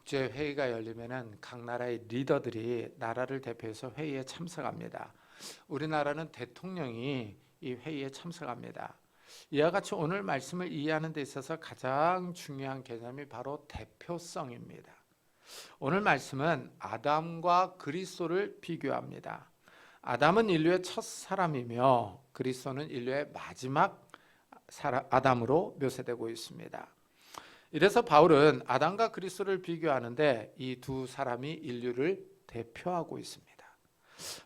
국제회의가 열리면은 각 나라의 리더들이 나라를 대표해서 회의에 참석합니다. 우리나라는 대통령이 이 회의에 참석합니다. 이와 같이 오늘 말씀을 이해하는 데 있어서 가장 중요한 개념이 바로 대표성입니다. 오늘 말씀은 아담과 그리스도를 비교합니다. 아담은 인류의 첫 사람이며 그리스도는 인류의 마지막 아담으로 묘사되고 있습니다. 이래서 바울은 아담과 그리스도를 비교하는데 이 두 사람이 인류를 대표하고 있습니다.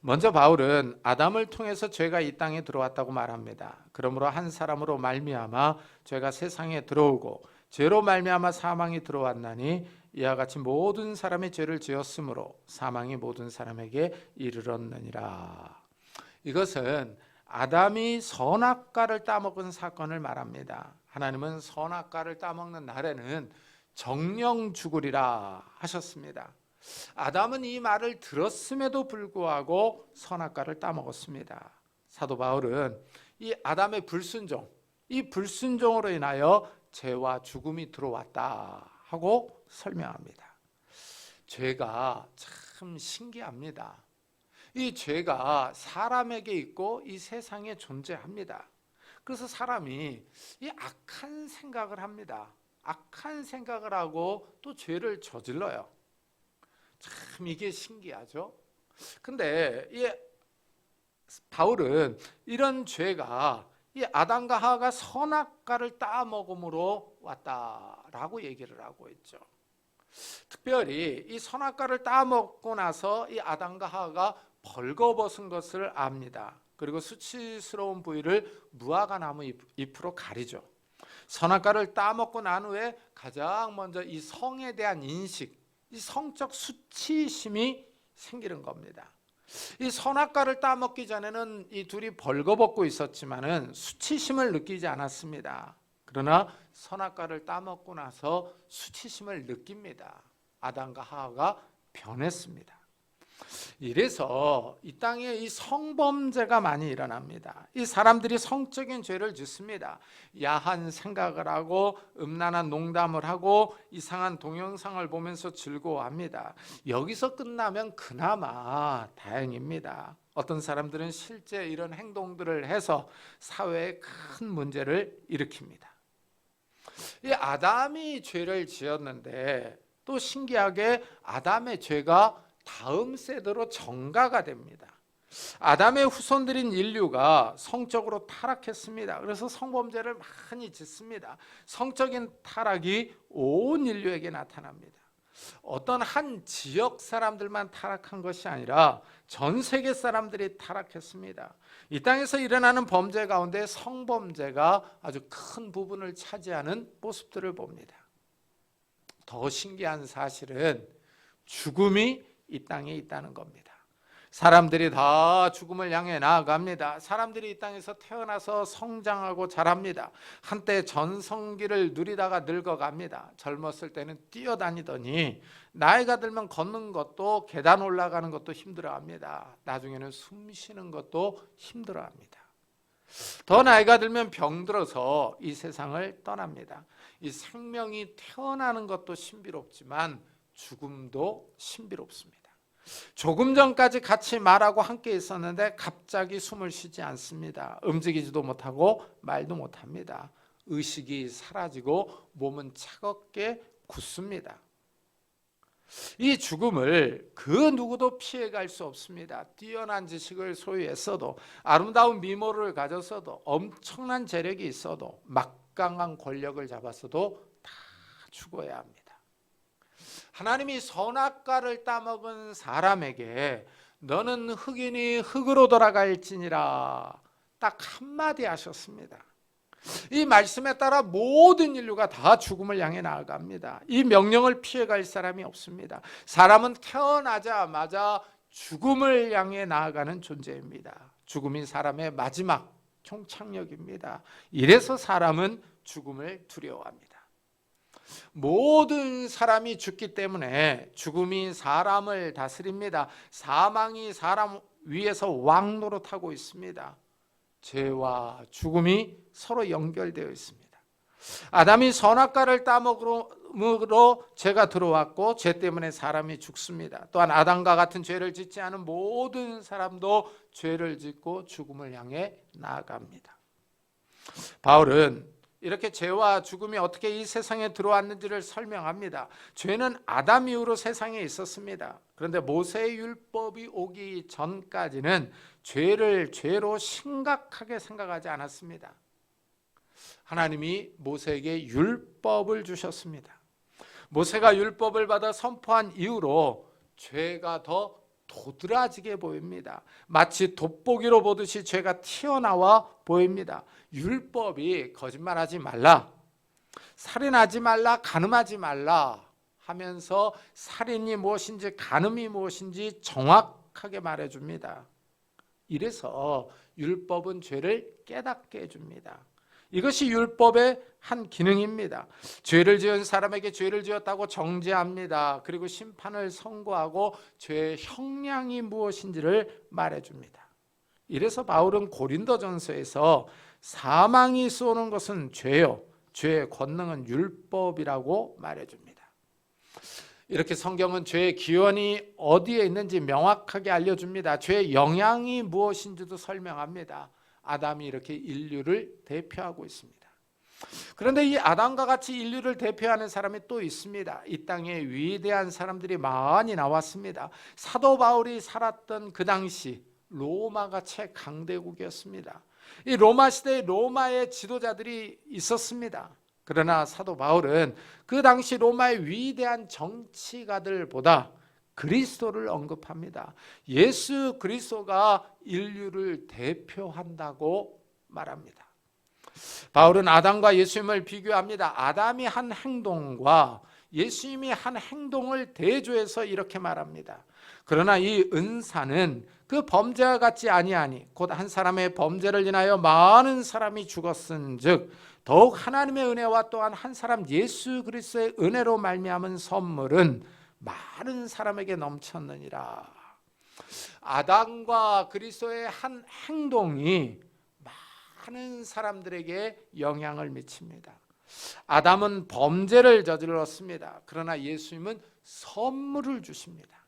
먼저 바울은 아담을 통해서 죄가 이 땅에 들어왔다고 말합니다. 그러므로 한 사람으로 말미암아 죄가 세상에 들어오고 죄로 말미암아 사망이 들어왔나니 이와 같이 모든 사람이 죄를 지었으므로 사망이 모든 사람에게 이르렀느니라. 이것은 아담이 선악과를 따먹은 사건을 말합니다. 하나님은 선악과를 따먹는 날에는 정령 죽으리라 하셨습니다. 아담은 이 말을 들었음에도 불구하고 선악과를 따먹었습니다. 사도 바울은 이 아담의 불순종, 이 불순종으로 인하여 죄와 죽음이 들어왔다 하고 설명합니다. 죄가 참 신기합니다. 이 죄가 사람에게 있고 이 세상에 존재합니다. 그래서 사람이 이 악한 생각을 합니다. 악한 생각을 하고 또 죄를 저질러요. 참 이게 신기하죠. 근데 이 바울은 이런 죄가 이 아담과 하와가 선악과를 따먹음으로 왔다라고 얘기를 하고 있죠. 특별히 이 선악과를 따먹고 나서 이 아담과 하와가 벌거벗은 것을 압니다. 그리고 수치스러운 부위를 무화과 나무 잎으로 가리죠. 선악과를 따먹고 난 후에 가장 먼저 이 성에 대한 인식, 이 성적 수치심이 생기는 겁니다. 이 선악과를 따먹기 전에는 이 둘이 벌거벗고 있었지만은 수치심을 느끼지 않았습니다. 그러나 선악과를 따먹고 나서 수치심을 느낍니다. 아담과 하와가 변했습니다. 이래서 이 땅에 이 성범죄가 많이 일어납니다. 이 사람들이 성적인 죄를 짓습니다. 야한 생각을 하고 음란한 농담을 하고 이상한 동영상을 보면서 즐거워합니다. 여기서 끝나면 그나마 다행입니다. 어떤 사람들은 실제 이런 행동들을 해서 사회에 큰 문제를 일으킵니다. 이 아담이 죄를 지었는데 또 신기하게 아담의 죄가 다음 세대로 전가가 됩니다. 아담의 후손들인 인류가 성적으로 타락했습니다. 그래서 성범죄를 많이 짓습니다. 성적인 타락이 온 인류에게 나타납니다. 어떤 한 지역 사람들만 타락한 것이 아니라 전 세계 사람들이 타락했습니다. 이 땅에서 일어나는 범죄 가운데 성범죄가 아주 큰 부분을 차지하는 모습들을 봅니다. 더 신기한 사실은 죽음이 이 땅에 있다는 겁니다. 사람들이 다 죽음을 향해 나아갑니다. 사람들이 이 땅에서 태어나서 성장하고 자랍니다. 한때 전성기를 누리다가 늙어갑니다. 젊었을 때는 뛰어다니더니 나이가 들면 걷는 것도 계단 올라가는 것도 힘들어합니다. 나중에는 숨 쉬는 것도 힘들어합니다. 더 나이가 들면 병들어서 이 세상을 떠납니다. 이 생명이 태어나는 것도 신비롭지만 죽음도 신비롭습니다. 조금 전까지 같이 말하고 함께 있었는데 갑자기 숨을 쉬지 않습니다. 움직이지도 못하고 말도 못합니다. 의식이 사라지고 몸은 차갑게 굳습니다. 이 죽음을 그 누구도 피해갈 수 없습니다. 뛰어난 지식을 소유했어도 아름다운 미모를 가졌어도 엄청난 재력이 있어도 막강한 권력을 잡았어도 다 죽어야 합니다. 하나님이 선악과를 따먹은 사람에게 너는 흙이니 흙으로 돌아갈지니라 딱 한마디 하셨습니다. 이 말씀에 따라 모든 인류가 다 죽음을 향해 나아갑니다. 이 명령을 피해갈 사람이 없습니다. 사람은 태어나자마자 죽음을 향해 나아가는 존재입니다. 죽음이 사람의 마지막 종착역입니다. 이래서 사람은 죽음을 두려워합니다. 모든 사람이 죽기 때문에 죽음이 사람을 다스립니다. 사망이 사람 위에서 왕노릇하고 있습니다. 죄와 죽음이 서로 연결되어 있습니다. 아담이 선악과를 아담으로 죄가 들어왔고 죄 때문에 사람이 죽습니다. 또한 아담과 같은 죄를 짓지 않은 모든 사람도 죄를 짓고 죽음을 향해 나아갑니다. 바울은 이렇게 죄와 죽음이 어떻게 이 세상에 들어왔는지를 설명합니다. 죄는 아담 이후로 세상에 있었습니다. 그런데 모세의 율법이 오기 전까지는 죄를 죄로 심각하게 생각하지 않았습니다. 하나님이 모세에게 율법을 주셨습니다. 모세가 율법을 받아 선포한 이후로 죄가 더 도드라지게 보입니다. 마치 돋보기로 보듯이 죄가 튀어나와 보입니다. 율법이 거짓말하지 말라, 살인하지 말라, 간음하지 말라 하면서 살인이 무엇인지 간음이 무엇인지 정확하게 말해줍니다. 이래서 율법은 죄를 깨닫게 해줍니다. 이것이 율법의 한 기능입니다. 죄를 지은 사람에게 죄를 지었다고 정죄합니다. 그리고 심판을 선고하고 죄의 형량이 무엇인지를 말해줍니다. 이래서 바울은 고린도전서에서 사망이 쏘는 것은 죄요, 죄의 권능은 율법이라고 말해줍니다. 이렇게 성경은 죄의 기원이 어디에 있는지 명확하게 알려줍니다. 죄의 영향이 무엇인지도 설명합니다. 아담이 이렇게 인류를 대표하고 있습니다. 그런데 이 아담과 같이 인류를 대표하는 사람이 또 있습니다. 이 땅에 위대한 사람들이 많이 나왔습니다. 사도 바울이 살았던 그 당시 로마가 최강대국이었습니다. 이 로마 시대에 로마의 지도자들이 있었습니다. 그러나 사도 바울은 그 당시 로마의 위대한 정치가들보다 그리스도를 언급합니다. 예수 그리스도가 인류를 대표한다고 말합니다. 바울은 아담과 예수님을 비교합니다. 아담이 한 행동과 예수님이 한 행동을 대조해서 이렇게 말합니다. 그러나 이 은사는 그 범죄와 같지 아니하니 곧 한 사람의 범죄를 인하여 많은 사람이 죽었은즉 더욱 하나님의 은혜와 또한 한 사람 예수 그리스도의 은혜로 말미암은 선물은 많은 사람에게 넘쳤느니라. 아담과 그리스도의 한 행동이 많은 사람들에게 영향을 미칩니다. 아담은 범죄를 저질렀습니다. 그러나 예수님은 선물을 주십니다.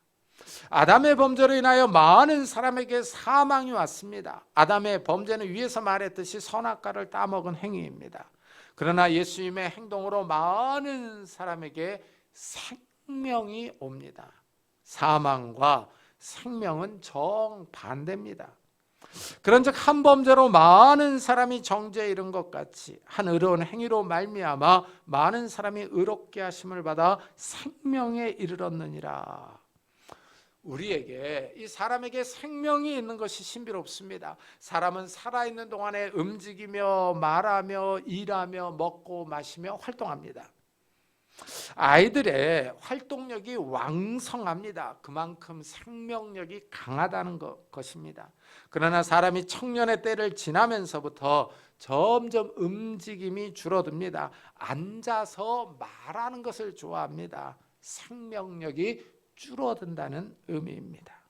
아담의 범죄로 인하여 많은 사람에게 사망이 왔습니다. 아담의 범죄는 위에서 말했듯이 선악과를 따먹은 행위입니다. 그러나 예수님의 행동으로 많은 사람에게 생명이 옵니다. 사망과 생명은 정반대입니다. 그런즉 한 범죄로 많은 사람이 정죄에 이른 것 같이 한 의로운 행위로 말미암아 많은 사람이 의롭게 하심을 받아 생명에 이르렀느니라. 우리에게 이 사람에게 생명이 있는 것이 신비롭습니다. 사람은 살아있는 동안에 움직이며 말하며 일하며 먹고 마시며 활동합니다. 아이들의 활동력이 왕성합니다. 그만큼 생명력이 강하다는 것입니다. 그러나 사람이 청년의 때를 지나면서부터 점점 움직임이 줄어듭니다. 앉아서 말하는 것을 좋아합니다. 생명력이 줄어든다는 의미입니다.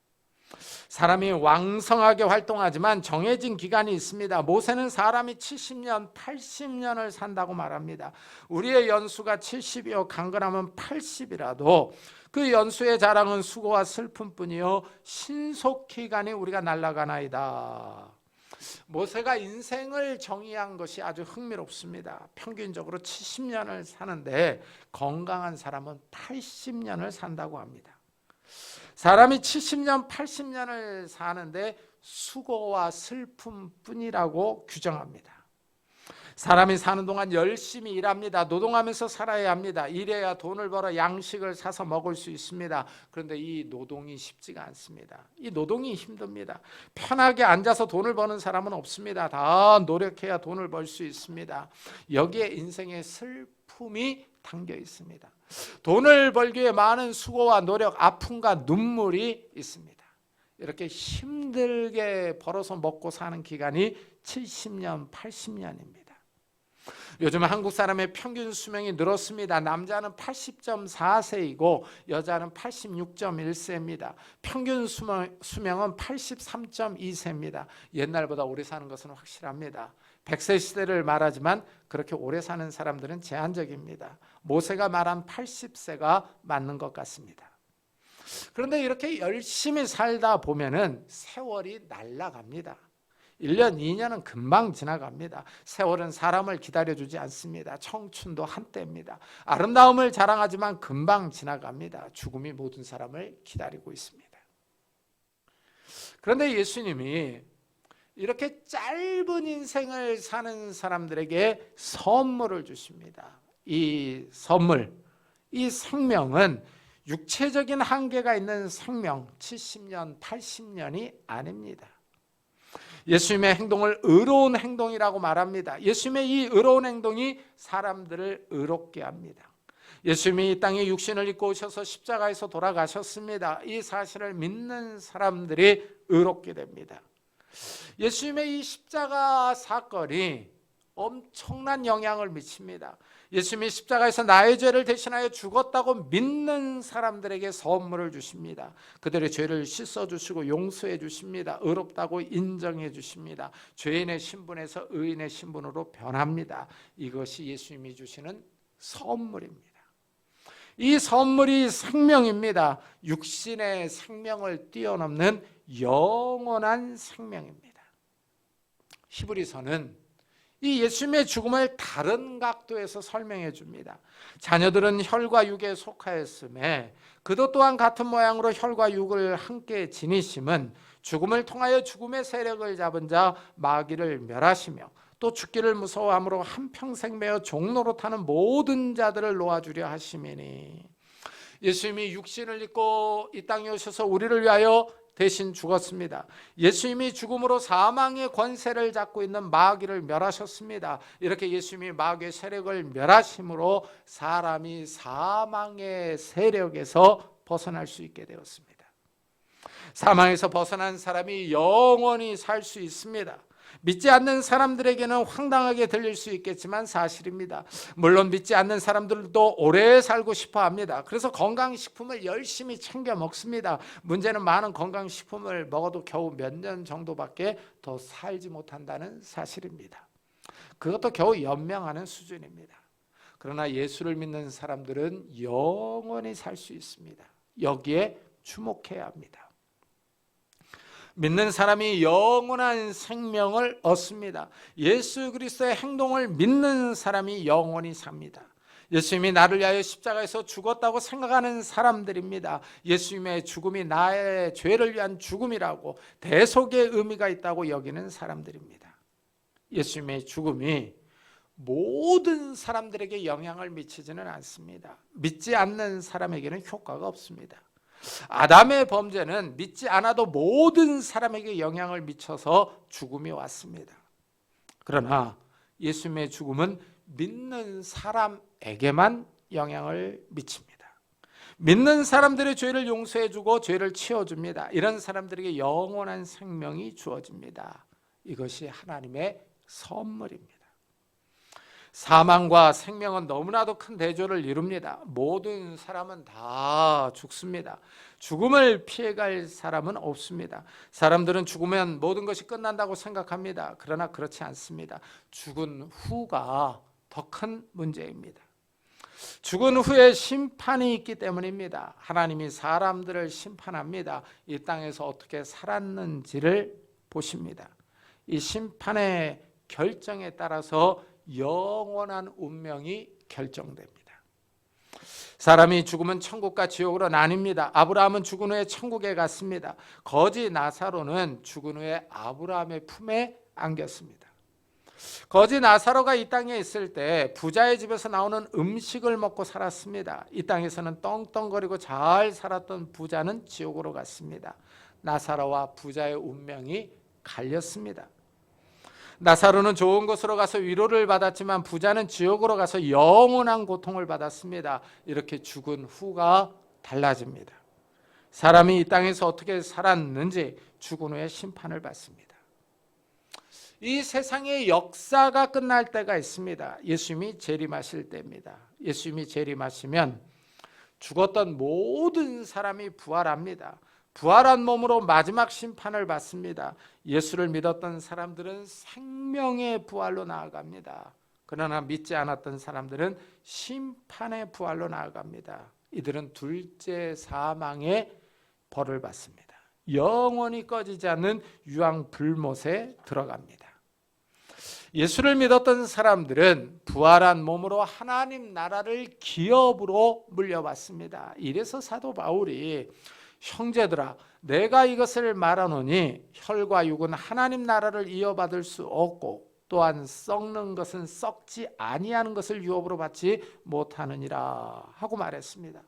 사람이 왕성하게 활동하지만 정해진 기간이 있습니다. 모세는 사람이 70년, 80년을 산다고 말합니다. 우리의 연수가 70이요 강건하면 80이라도 그 연수의 자랑은 수고와 슬픔뿐이요 신속히 가니 우리가 날아가나이다. 모세가 인생을 정의한 것이 아주 흥미롭습니다. 평균적으로 70년을 사는데 건강한 사람은 80년을 산다고 합니다. 사람이 70년, 80년을 사는데 수고와 슬픔뿐이라고 규정합니다. 사람이 사는 동안 열심히 일합니다. 노동하면서 살아야 합니다. 일해야 돈을 벌어 양식을 사서 먹을 수 있습니다. 그런데 이 노동이 쉽지가 않습니다. 이 노동이 힘듭니다. 편하게 앉아서 돈을 버는 사람은 없습니다. 다 노력해야 돈을 벌 수 있습니다. 여기에 인생의 슬픔이 담겨 있습니다. 돈을 벌기 위해 많은 수고와 노력, 아픔과 눈물이 있습니다. 이렇게 힘들게 벌어서 먹고 사는 기간이 70년, 80년입니다. 요즘 한국 사람의 평균 수명이 늘었습니다. 남자는 80.4세이고 여자는 86.1세입니다. 평균 수명은 83.2세입니다. 옛날보다 오래 사는 것은 확실합니다. 100세 시대를 말하지만 그렇게 오래 사는 사람들은 제한적입니다. 모세가 말한 80세가 맞는 것 같습니다. 그런데 이렇게 열심히 살다 보면은 세월이 날아갑니다. 1년, 2년은 금방 지나갑니다. 세월은 사람을 기다려주지 않습니다. 청춘도 한때입니다. 아름다움을 자랑하지만 금방 지나갑니다. 죽음이 모든 사람을 기다리고 있습니다. 그런데 예수님이 이렇게 짧은 인생을 사는 사람들에게 선물을 주십니다. 이 선물, 이 생명은 육체적인 한계가 있는 생명, 70년, 80년이 아닙니다. 예수님의 행동을 의로운 행동이라고 말합니다. 예수님의 이 의로운 행동이 사람들을 의롭게 합니다. 예수님이 이 땅에 육신을 입고 오셔서 십자가에서 돌아가셨습니다. 이 사실을 믿는 사람들이 의롭게 됩니다. 예수님의 이 십자가 사건이 엄청난 영향을 미칩니다. 예수님이 십자가에서 나의 죄를 대신하여 죽었다고 믿는 사람들에게 선물을 주십니다. 그들의 죄를 씻어주시고 용서해 주십니다. 의롭다고 인정해 주십니다. 죄인의 신분에서 의인의 신분으로 변합니다. 이것이 예수님이 주시는 선물입니다. 이 선물이 생명입니다. 육신의 생명을 뛰어넘는 영원한 생명입니다. 히브리서는 이 예수님의 죽음을 다른 각도에서 설명해 줍니다. 자녀들은 혈과 육에 속하였음에 그도 또한 같은 모양으로 혈과 육을 함께 지니심은 죽음을 통하여 죽음의 세력을 잡은 자 마귀를 멸하시며 또 죽기를 무서워함으로 한평생 매어 종로로 타는 모든 자들을 놓아주려 하심이니. 예수님이 육신을 입고 이 땅에 오셔서 우리를 위하여 대신 죽었습니다. 예수님이 죽음으로 사망의 권세를 잡고 있는 마귀를 멸하셨습니다. 이렇게 예수님이 마귀의 세력을 멸하심으로 사람이 사망의 세력에서 벗어날 수 있게 되었습니다. 사망에서 벗어난 사람이 영원히 살 수 있습니다. 믿지 않는 사람들에게는 황당하게 들릴 수 있겠지만 사실입니다. 물론 믿지 않는 사람들도 오래 살고 싶어 합니다. 그래서 건강식품을 열심히 챙겨 먹습니다. 문제는 많은 건강식품을 먹어도 겨우 몇 년 정도밖에 더 살지 못한다는 사실입니다. 그것도 겨우 연명하는 수준입니다. 그러나 예수를 믿는 사람들은 영원히 살 수 있습니다. 여기에 주목해야 합니다. 믿는 사람이 영원한 생명을 얻습니다. 예수 그리스도의 행동을 믿는 사람이 영원히 삽니다. 예수님이 나를 위하여 십자가에서 죽었다고 생각하는 사람들입니다. 예수님의 죽음이 나의 죄를 위한 죽음이라고 대속의 의미가 있다고 여기는 사람들입니다. 예수님의 죽음이 모든 사람들에게 영향을 미치지는 않습니다. 믿지 않는 사람에게는 효과가 없습니다. 아담의 범죄는 믿지 않아도 모든 사람에게 영향을 미쳐서 죽음이 왔습니다. 그러나 예수님의 죽음은 믿는 사람에게만 영향을 미칩니다. 믿는 사람들의 죄를 용서해주고 죄를 치워줍니다. 이런 사람들에게 영원한 생명이 주어집니다. 이것이 하나님의 선물입니다. 사망과 생명은 너무나도 큰 대조를 이룹니다. 모든 사람은 다 죽습니다. 죽음을 피해갈 사람은 없습니다. 사람들은 죽으면 모든 것이 끝난다고 생각합니다. 그러나 그렇지 않습니다. 죽은 후가 더 큰 문제입니다. 죽은 후에 심판이 있기 때문입니다. 하나님이 사람들을 심판합니다. 이 땅에서 어떻게 살았는지를 보십니다. 이 심판의 결정에 따라서 영원한 운명이 결정됩니다. 사람이 죽으면 천국과 지옥으로 나뉩니다. 아브라함은 죽은 후에 천국에 갔습니다. 거지 나사로는 죽은 후에 아브라함의 품에 안겼습니다. 거지 나사로가 이 땅에 있을 때 부자의 집에서 나오는 음식을 먹고 살았습니다. 이 땅에서는 떵떵거리고 잘 살았던 부자는 지옥으로 갔습니다. 나사로와 부자의 운명이 갈렸습니다. 나사로는 좋은 곳으로 가서 위로를 받았지만 부자는 지옥으로 가서 영원한 고통을 받았습니다. 이렇게 죽은 후가 달라집니다. 사람이 이 땅에서 어떻게 살았는지 죽은 후에 심판을 받습니다. 이 세상의 역사가 끝날 때가 있습니다. 예수님이 재림하실 때입니다. 예수님이 재림하시면 죽었던 모든 사람이 부활합니다. 부활한 몸으로 마지막 심판을 받습니다. 예수를 믿었던 사람들은 생명의 부활로 나아갑니다. 그러나 믿지 않았던 사람들은 심판의 부활로 나아갑니다. 이들은 둘째 사망의 벌을 받습니다. 영원히 꺼지지 않는 유황불못에 들어갑니다. 예수를 믿었던 사람들은 부활한 몸으로 하나님 나라를 기업으로 물려받습니다. 이래서 사도 바울이 형제들아 내가 이것을 말하노니 혈과 육은 하나님 나라를 이어받을 수 없고 또한 썩는 것은 썩지 아니하는 것을 유업으로 받지 못하느니라 하고 말했습니다.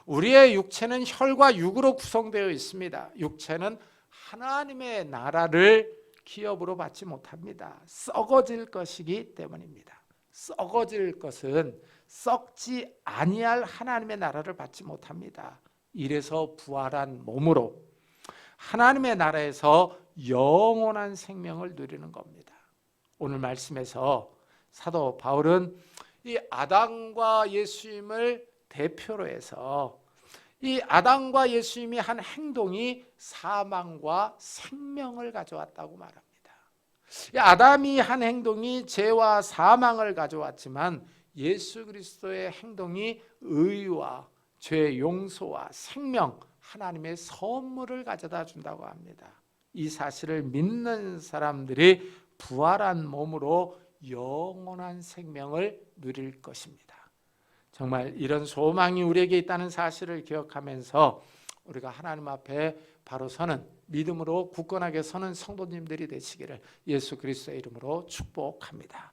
우리의 육체는 혈과 육으로 구성되어 있습니다. 육체는 하나님의 나라를 기업으로 받지 못합니다. 썩어질 것이기 때문입니다. 썩어질 것은 썩지 아니할 하나님의 나라를 받지 못합니다. 이래서 부활한 몸으로 하나님의 나라에서 영원한 생명을 누리는 겁니다. 오늘 말씀에서 사도 바울은 이 아담과 예수님을 대표로 해서 이 아담과 예수님이 한 행동이 사망과 생명을 가져왔다고 말합니다. 이 아담이 한 행동이 죄와 사망을 가져왔지만 예수 그리스도의 행동이 의와 죄 용서와 생명, 하나님의 선물을 가져다 준다고 합니다. 이 사실을 믿는 사람들이 부활한 몸으로 영원한 생명을 누릴 것입니다. 정말 이런 소망이 우리에게 있다는 사실을 기억하면서 우리가 하나님 앞에 바로 서는 믿음으로 굳건하게 서는 성도님들이 되시기를 예수 그리스도의 이름으로 축복합니다.